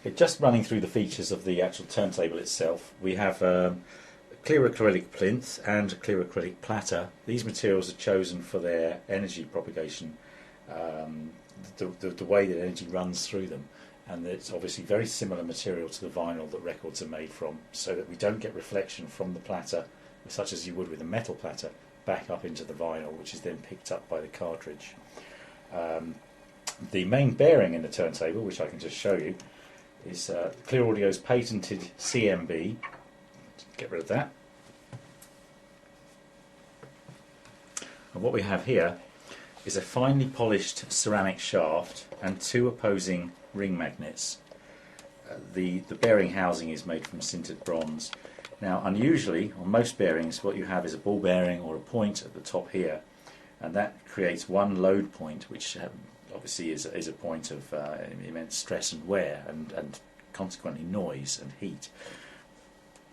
Okay, just running through the features of the actual turntable itself, we have a clear acrylic plinth and a clear acrylic platter. These materials are chosen for their energy propagation, the way that energy runs through them, and it's obviously very similar material to the vinyl that records are made from, so that we don't get reflection from the platter, such as you would with a metal platter, back up into the vinyl, which is then picked up by the cartridge. The main bearing in the turntable, which I can just show you, is Clearaudio's patented CMB. Get rid of that. And what we have here is a finely polished ceramic shaft and two opposing ring magnets. The bearing housing is made from sintered bronze. Now, unusually, on most bearings, what you have is a ball bearing or a point at the top here, and that creates one load point, which obviously is a point of immense stress and wear, and consequently noise and heat.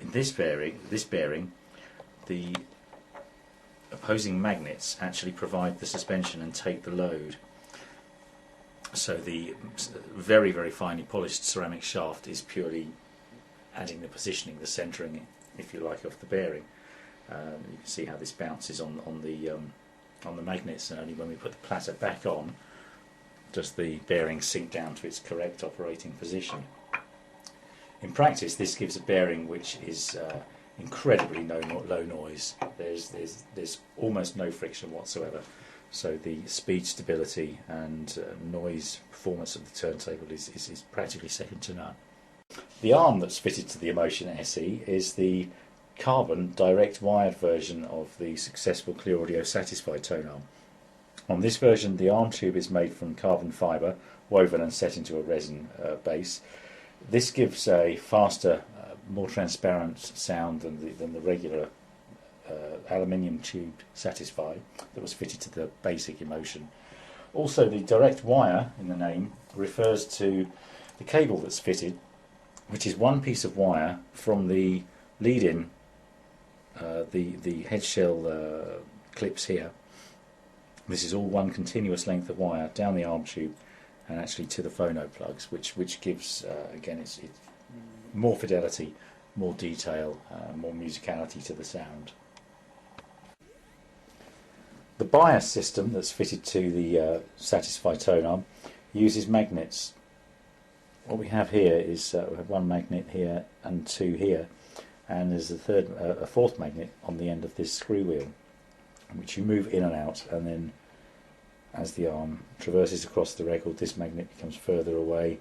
In this bearing, the opposing magnets actually provide the suspension and take the load. So the very, very finely polished ceramic shaft is purely adding the positioning, the centering, if you like, of the bearing. You can see how this bounces on the magnets, and only when we put the platter back on does the bearing sink down to its correct operating position. In practice, this gives a bearing which is incredibly low noise. There's almost no friction whatsoever, so the speed stability and noise performance of the turntable is practically second to none. The arm that's fitted to the Emotion SE is the carbon direct wired version of the successful Clearaudio Satisfy tone arm. On this version, the arm tube is made from carbon fibre, woven and set into a resin base. This gives a faster, more transparent sound than the regular aluminium tubed Satisfy that was fitted to the basic Emotion. Also, the direct wire in the name refers to the cable that's fitted, which is one piece of wire from the lead-in, the head shell clips here. This is all one continuous length of wire down the arm tube and actually to the phono plugs, which gives, again, it's more fidelity, more detail, more musicality to the sound. The bias system that's fitted to the Satisfy tone arm uses magnets. What we have here is we have one magnet here and two here, and there's a fourth magnet on the end of this screw wheel, which you move in and out, and then as the arm traverses across the record, this magnet becomes further away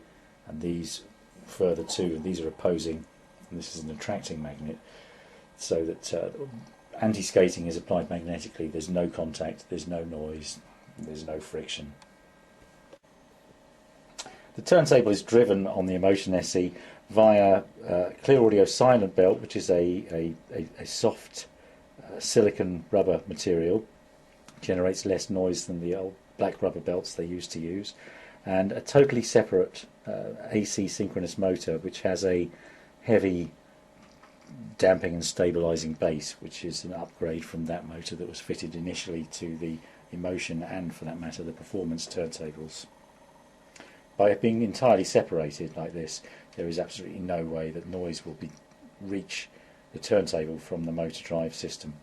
and these further too, and these are opposing, and this is an attracting magnet, so that anti-skating is applied magnetically. There's no contact, there's no noise, there's no friction. The turntable is driven on the Emotion SE via Clearaudio Silent Belt, which is a soft silicon rubber material. Generates less noise than the old black rubber belts they used to use, and a totally separate AC synchronous motor, which has a heavy damping and stabilizing base, which is an upgrade from that motor that was fitted initially to the Emotion and, for that matter, the performance turntables. By being entirely separated like this, there is absolutely no way that noise will reach the turntable from the motor drive system.